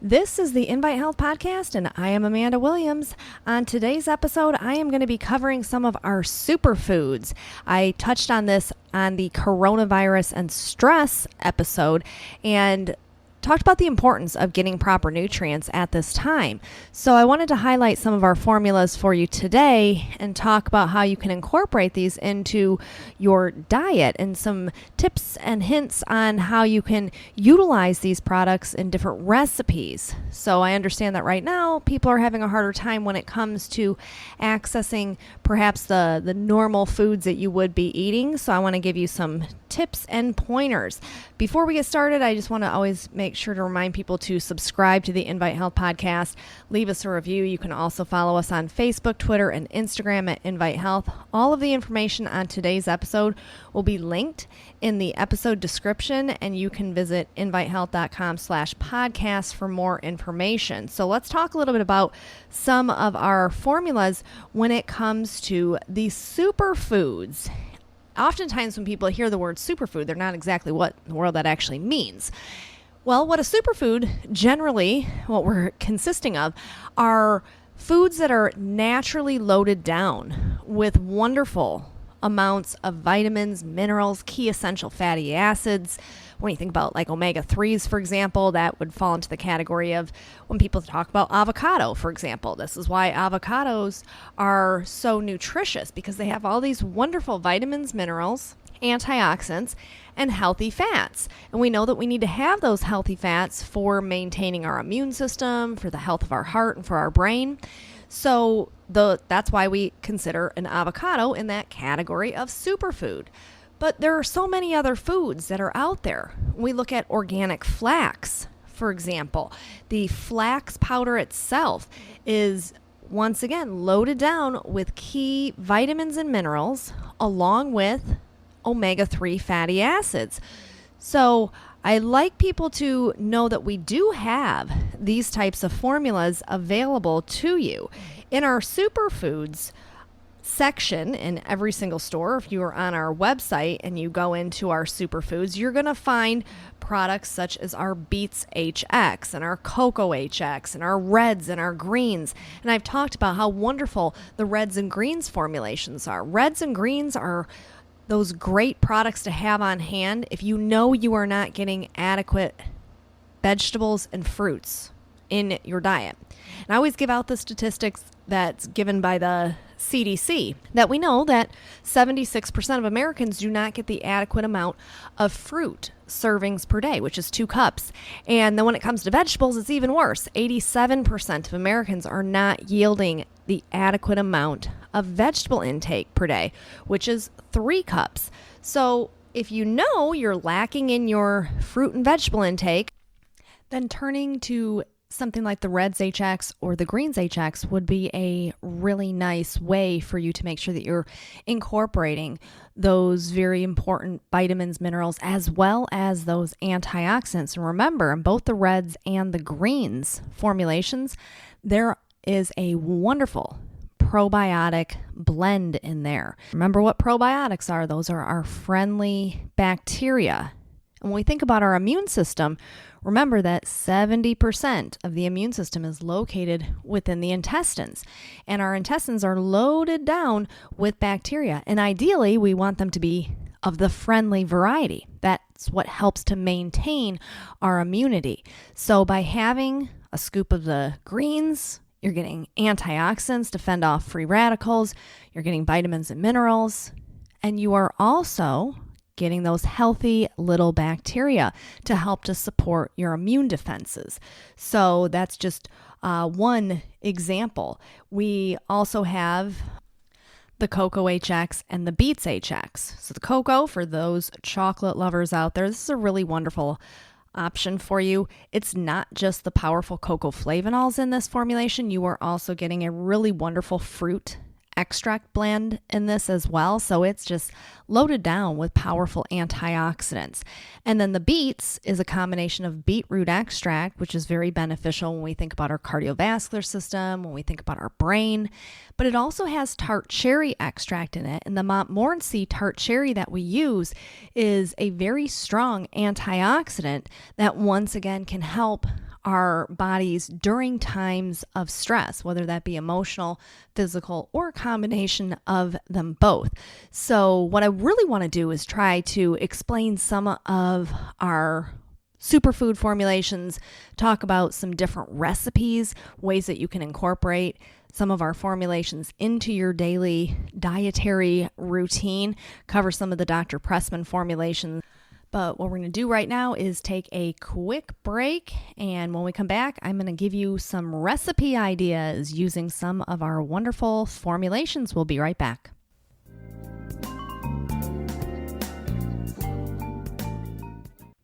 This is the Invite Health Podcast, and I am Amanda Williams. On today's episode, I am going to be covering some of our superfoods. I touched on this on the coronavirus and stress episode and talked about the importance of getting proper nutrients at this time. So I wanted to highlight some of our formulas for you today and talk about how you can incorporate these into your diet and some tips and hints on how you can utilize these products in different recipes. So I understand that right now people are having a harder time when it comes to accessing perhaps the normal foods that you would be eating. So I want to give you some tips and pointers. Before we get started, I just want to always make sure to remind people to subscribe to the Invite Health Podcast. Leave us a review. You can also follow us on Facebook, Twitter, and Instagram at Invite Health. All of the information on today's episode will be linked in the episode description, and you can visit invitehealth.com/podcast for more information. So let's talk a little bit about some of our formulas when it comes to the superfoods. Oftentimes when people hear the word superfood, they're not exactly what in the world that actually means. Well, what a superfood, generally, what we're consisting of, are foods that are naturally loaded down with wonderful amounts of vitamins, minerals, key essential fatty acids. When you think about like omega-3s, for example, that would fall into the category of when people talk about avocado, for example. This is why avocados are so nutritious, because they have all these wonderful vitamins, minerals, antioxidants, and healthy fats. And we know that we need to have those healthy fats for maintaining our immune system, for the health of our heart, and for our brain. So that's why we consider an avocado in that category of superfood. But there are so many other foods that are out there. We look at organic flax, for example. The flax powder itself is, once again, loaded down with key vitamins and minerals, along with omega-3 fatty acids. So I like people to know that we do have these types of formulas available to you. In our superfoods section in every single store, if you are on our website and you go into our superfoods, you're going to find products such as our beets HX and our cocoa HX and our reds and our greens. And I've talked about how wonderful the reds and greens formulations are. Reds and greens are those great products to have on hand if you know you are not getting adequate vegetables and fruits in your diet. And I always give out the statistics that's given by the CDC that we know that 76% of Americans do not get the adequate amount of fruit servings per day, which is 2 cups. And then when it comes to vegetables, it's even worse. 87% of Americans are not yielding the adequate amount of vegetable intake per day, which is 3 cups. So if you know you're lacking in your fruit and vegetable intake, then turning to something like the Reds HX or the Greens HX would be a really nice way for you to make sure that you're incorporating those very important vitamins, minerals, as well as those antioxidants. And remember, in both the Reds and the Greens formulations, there is a wonderful probiotic blend in there. Remember what probiotics are. Those are our friendly bacteria. And when we think about our immune system, remember that 70% of the immune system is located within the intestines. And our intestines are loaded down with bacteria. And ideally, we want them to be of the friendly variety. That's what helps to maintain our immunity. So by having a scoop of the greens, you're getting antioxidants to fend off free radicals. You're getting vitamins and minerals. And you are also getting those healthy little bacteria to help to support your immune defenses. So that's just one example. We also have the cocoa HX and the beets HX. So the cocoa, for those chocolate lovers out there, this is a really wonderful option for you. It's not just the powerful cocoa flavonols in this formulation. You are also getting a really wonderful fruit extract blend in this as well. So it's just loaded down with powerful antioxidants. And then the beets is a combination of beetroot extract, which is very beneficial when we think about our cardiovascular system, when we think about our brain. But it also has tart cherry extract in it. And the Montmorency tart cherry that we use is a very strong antioxidant that once again can help our bodies during times of stress, whether that be emotional, physical, or a combination of them both. So what I really want to do is try to explain some of our superfood formulations, talk about some different recipes, ways that you can incorporate some of our formulations into your daily dietary routine, cover some of the Dr. Pressman formulations. But what we're going to do right now is take a quick break. And when we come back, I'm going to give you some recipe ideas using some of our wonderful formulations. We'll be right back.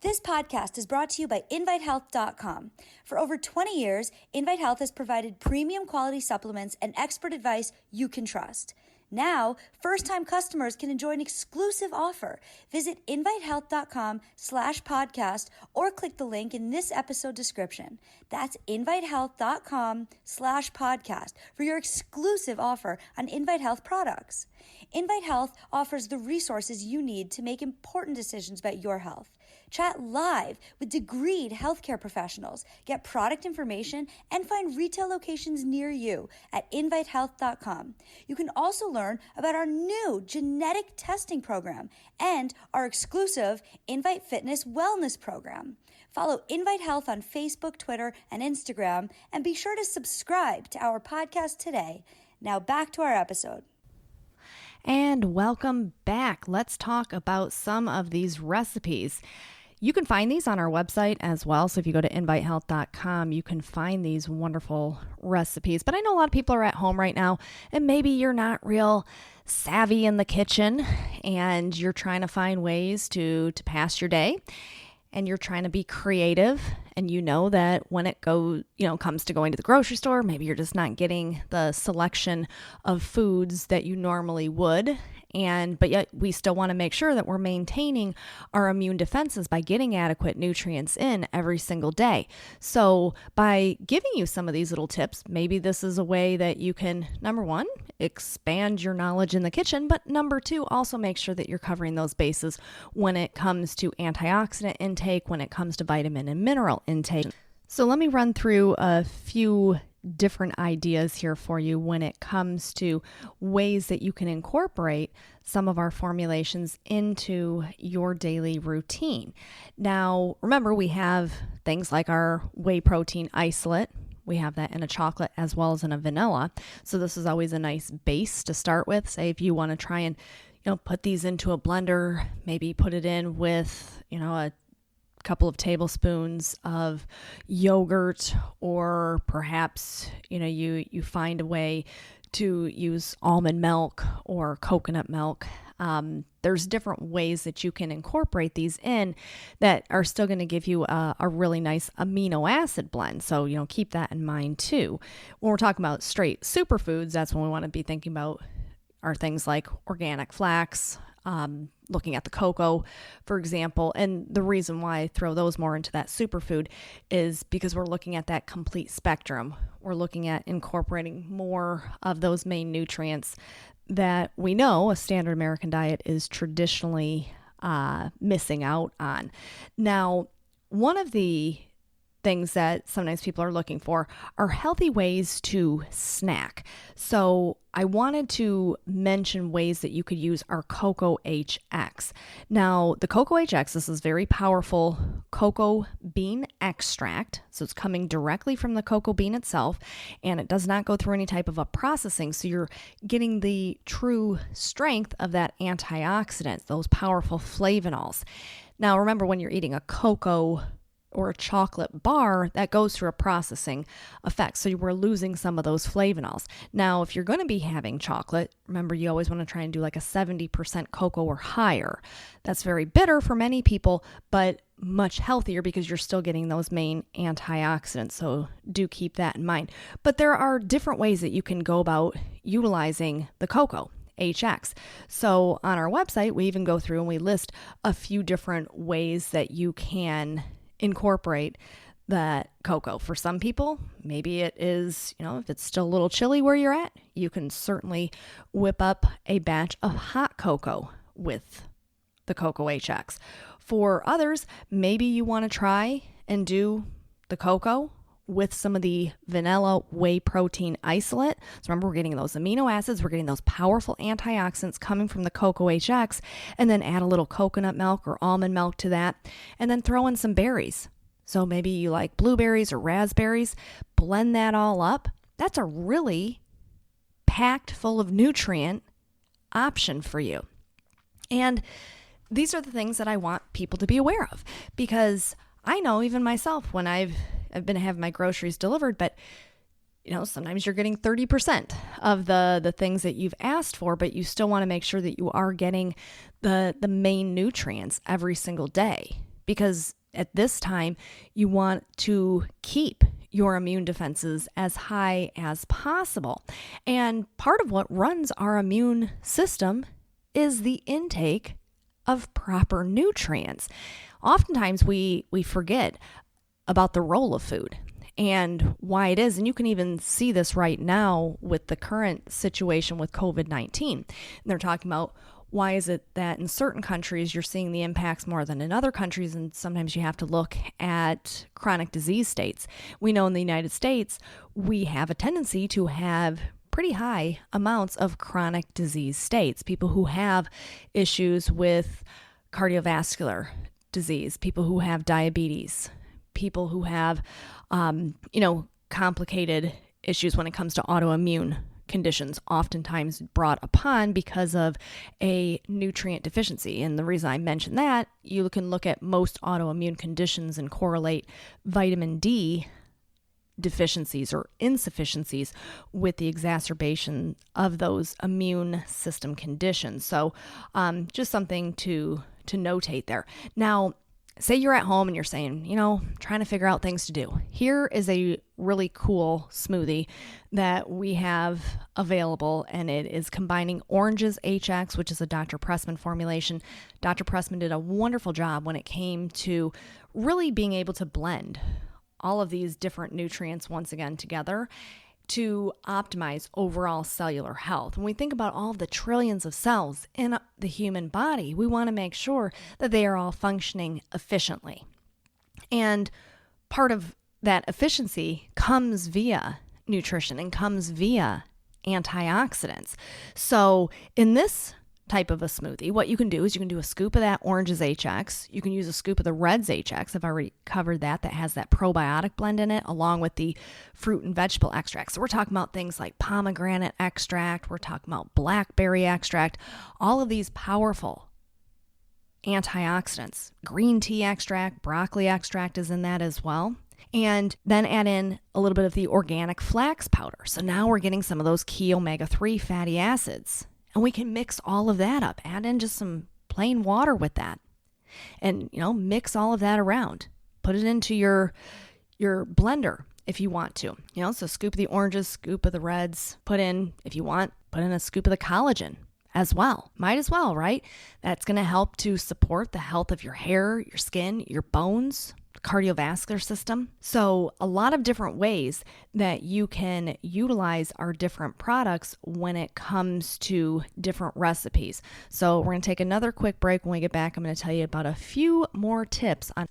This podcast is brought to you by InviteHealth.com. For over 20 years, Invite Health has provided premium quality supplements and expert advice you can trust. Now, first-time customers can enjoy an exclusive offer. Visit invitehealth.com/podcast or click the link in this episode description. That's invitehealth.com/podcast for your exclusive offer on Invite Health products. Invite Health offers the resources you need to make important decisions about your health. Chat live with degreed healthcare professionals, get product information, and find retail locations near you at invitehealth.com. You can also learn about our new genetic testing program and our exclusive Invite Fitness Wellness program. Follow Invite Health on Facebook, Twitter, and Instagram, and be sure to subscribe to our podcast today. Now back to our episode. And welcome back. Let's talk about some of these recipes. You can find these on our website as well. So if you go to invitehealth.com, you can find these wonderful recipes. But I know a lot of people are at home right now, and maybe you're not real savvy in the kitchen, and you're trying to find ways to pass your day, and you're trying to be creative. And you know that when it comes to going to the grocery store, maybe you're just not getting the selection of foods that you normally would. But yet we still want to make sure that we're maintaining our immune defenses by getting adequate nutrients in every single day. So by giving you some of these little tips, maybe this is a way that you can, number one, expand your knowledge in the kitchen, but number two, also make sure that you're covering those bases when it comes to antioxidant intake, when it comes to vitamin and mineral intake. So let me run through a few different ideas here for you when it comes to ways that you can incorporate some of our formulations into your daily routine. Now, remember, we have things like our whey protein isolate. We have that in a chocolate as well as in a vanilla. So this is always a nice base to start with. Say if you want to try and, put these into a blender, maybe put it in with, a couple of tablespoons of yogurt, or perhaps, you find a way to use almond milk or coconut milk. There's different ways that you can incorporate these in that are still going to give you a really nice amino acid blend. So, keep that in mind too. When we're talking about straight superfoods, that's when we want to be thinking about are things like organic flax, looking at the cocoa, for example. And the reason why I throw those more into that superfood is because we're looking at that complete spectrum. We're looking at incorporating more of those main nutrients that we know a standard American diet is traditionally missing out on. Now, one of the things that sometimes people are looking for are healthy ways to snack. So I wanted to mention ways that you could use our Cocoa HX. Now, the Cocoa HX, this is very powerful cocoa bean extract. So it's coming directly from the cocoa bean itself, and it does not go through any type of a processing. So you're getting the true strength of that antioxidant, those powerful flavonols. Now, remember, when you're eating a cocoa or a chocolate bar, that goes through a processing effect. So we're losing some of those flavonols. Now, if you're going to be having chocolate, remember, you always want to try and do like a 70% cocoa or higher. That's very bitter for many people, but much healthier because you're still getting those main antioxidants. So do keep that in mind. But there are different ways that you can go about utilizing the cocoa HX. So on our website, we even go through and we list a few different ways that you can incorporate that cocoa. For some people, maybe it is, if it's still a little chilly where you're at, you can certainly whip up a batch of hot cocoa with the Cocoa HX. For others, maybe you want to try and do the cocoa with some of the vanilla whey protein isolate. So remember, we're getting those amino acids, we're getting those powerful antioxidants coming from the Cocoa HX, and then add a little coconut milk or almond milk to that, and then throw in some berries. So maybe you like blueberries or raspberries, blend that all up. That's a really packed full of nutrient option for you. And these are the things that I want people to be aware of, because I know even myself when I've been having my groceries delivered, but sometimes you're getting 30% of the things that you've asked for, but you still want to make sure that you are getting the main nutrients every single day, because at this time you want to keep your immune defenses as high as possible. And part of what runs our immune system is the intake of proper nutrients. Oftentimes we forget about the role of food and why it is. And you can even see this right now with the current situation with COVID-19. And they're talking about why is it that in certain countries you're seeing the impacts more than in other countries, and sometimes you have to look at chronic disease states. We know in the United States, we have a tendency to have pretty high amounts of chronic disease states. People who have issues with cardiovascular disease, people who have diabetes, people who have, complicated issues when it comes to autoimmune conditions, oftentimes brought upon because of a nutrient deficiency. And the reason I mention that, you can look at most autoimmune conditions and correlate vitamin D deficiencies or insufficiencies with the exacerbation of those immune system conditions. So just something to notate there. Now, say you're at home and you're saying, trying to figure out things to do. Here is a really cool smoothie that we have available, and it is combining Oranges HX, which is a Dr. Pressman formulation. Dr. Pressman did a wonderful job when it came to really being able to blend all of these different nutrients once again together to optimize overall cellular health. When we think about all of the trillions of cells in the human body, we want to make sure that they are all functioning efficiently. And part of that efficiency comes via nutrition and comes via antioxidants. So in this type of a smoothie, what you can do is you can do a scoop of that Oranges HX. You can use a scoop of the Reds HX. I've already covered that has that probiotic blend in it, along with the fruit and vegetable extracts. So we're talking about things like pomegranate extract. We're talking about blackberry extract. All of these powerful antioxidants. Green tea extract, broccoli extract is in that as well. And then add in a little bit of the organic flax powder. So now we're getting some of those key omega-3 fatty acids. And we can mix all of that up, add in just some plain water with that, and, mix all of that around. Put it into your blender if you want to. So scoop of the oranges, scoop of the reds, put in, if you want, put in a scoop of the collagen as well. Might as well, right? That's going to help to support the health of your hair, your skin, your bones, cardiovascular system. So a lot of different ways that you can utilize our different products when it comes to different recipes. So we're going to take another quick break. When we get back, I'm going to tell you about a few more tips on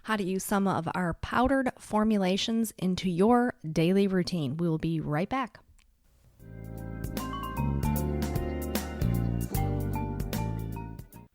how to use some of our powdered formulations into your daily routine. We will be right back.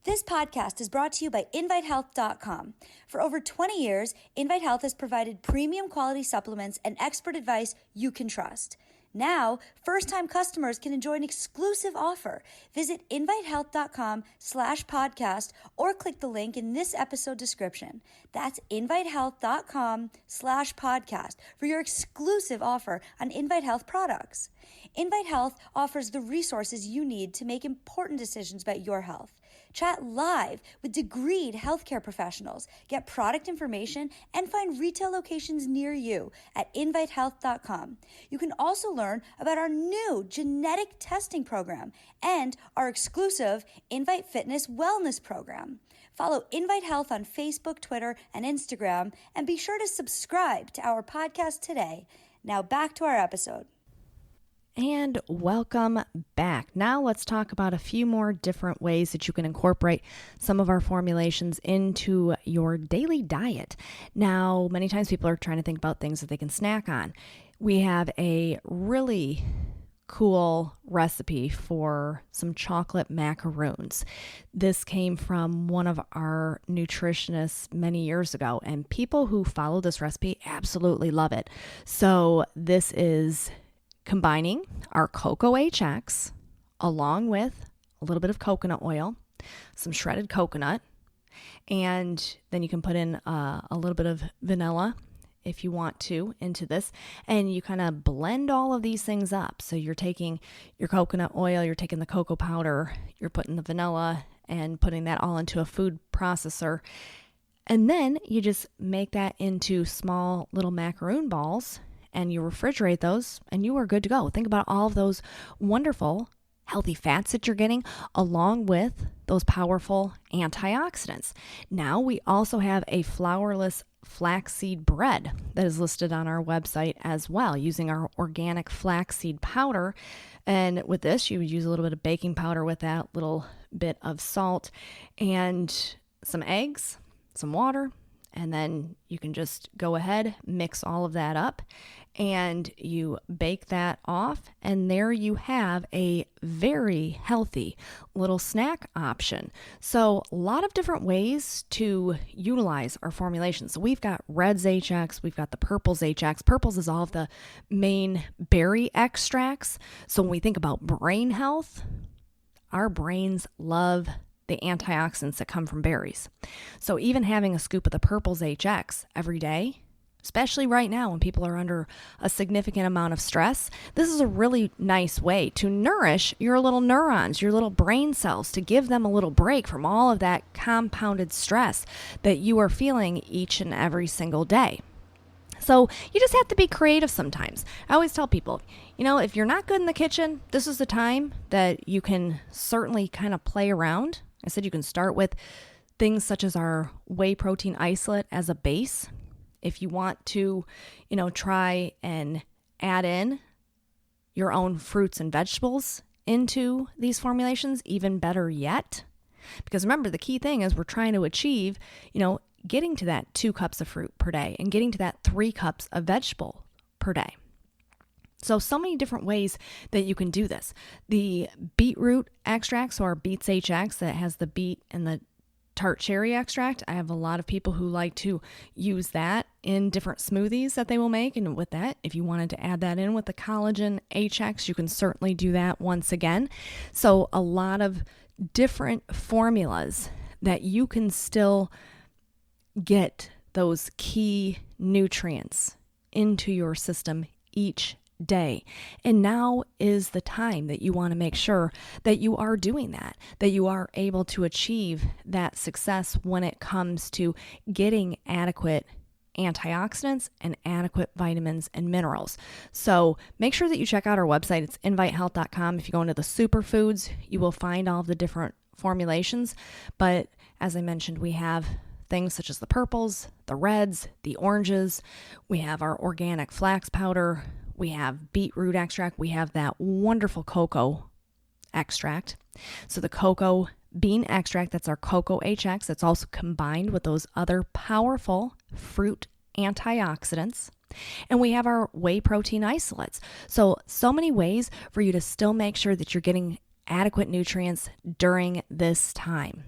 This podcast is brought to you by InviteHealth.com. For over 20 years, Invite Health has provided premium quality supplements and expert advice you can trust. Now, first-time customers can enjoy an exclusive offer. Visit InviteHealth.com/podcast or click the link in this episode description. That's InviteHealth.com/podcast for your exclusive offer on Invite Health products. Invite Health offers the resources you need to make important decisions about your health. Chat live with degreed healthcare professionals, get product information, and find retail locations near you at invitehealth.com. You can also learn about our new genetic testing program and our exclusive Invite Fitness Wellness program. Follow Invite Health on Facebook, Twitter, and Instagram, and be sure to subscribe to our podcast today. Now back to our episode. And welcome back. Now let's talk about a few more different ways that you can incorporate some of our formulations into your daily diet. Now, many times people are trying to think about things that they can snack on. We have a really cool recipe for some chocolate macaroons. This came from one of our nutritionists many years ago, and people who follow this recipe absolutely love it. So this is combining our Cocoa HX along with a little bit of coconut oil, some shredded coconut, and then you can put in a little bit of vanilla if you want to into this, and you kind of blend all of these things up. So you're taking your coconut oil, you're taking the cocoa powder, you're putting the vanilla and putting that all into a food processor. And then you just make that into small little macaroon balls and you refrigerate those and you are good to go. Think about all of those wonderful healthy fats that you're getting along with those powerful antioxidants. Now we also have a flourless flaxseed bread that is listed on our website as well, using our organic flaxseed powder. And with this, you would use a little bit of baking powder with that, little bit of salt and some eggs, some water, and then you can just go ahead, mix all of that up, and you bake that off, and there you have a very healthy little snack option. So a lot of different ways to utilize our formulations. So we've got Reds HX, we've got the Purples HX. Purples is all of the main berry extracts. So when we think about brain health, our brains love the antioxidants that come from berries. So even having a scoop of the Purples HX every day, especially right now when people are under a significant amount of stress, this is a really nice way to nourish your little neurons, your little brain cells, to give them a little break from all of that compounded stress that you are feeling each and every single day. So you just have to be creative sometimes. I always tell people, if you're not good in the kitchen, this is the time that you can certainly kind of play around. I said you can start with things such as our whey protein isolate as a base. If you want to, try and add in your own fruits and vegetables into these formulations, even better yet. Because remember, the key thing is we're trying to achieve, getting to that 2 cups of fruit per day and getting to that 3 cups of vegetable per day. So many different ways that you can do this. The beetroot extract, so our Beets HX that has the beet and the tart cherry extract. I have a lot of people who like to use that in different smoothies that they will make. And with that, if you wanted to add that in with the collagen HX, you can certainly do that once again. So a lot of different formulas that you can still get those key nutrients into your system each day. And now is the time that you want to make sure that you are doing that you are able to achieve that success when it comes to getting adequate antioxidants and adequate vitamins and minerals. So make sure that you check out our website. It's invitehealth.com. If you go into the Superfoods, you will find all of the different formulations. But as I mentioned, we have things such as the purples, the reds, the oranges. We have our organic flax powder. We have beetroot extract. We have that wonderful cocoa extract. So the cocoa bean extract, that's our Cocoa HX. That's also combined with those other powerful fruit antioxidants. And we have our whey protein isolates. So many ways for you to still make sure that you're getting adequate nutrients during this time.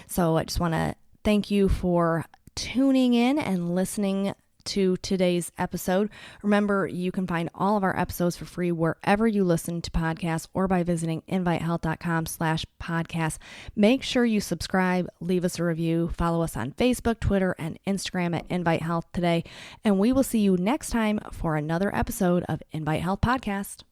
So I just want to thank you for tuning in and listening to today's episode. Remember, you can find all of our episodes for free wherever you listen to podcasts or by visiting invitehealth.com/podcast. Make sure you subscribe, leave us a review, follow us on Facebook, Twitter, and Instagram at Invite Health Today. And we will see you next time for another episode of Invite Health Podcast.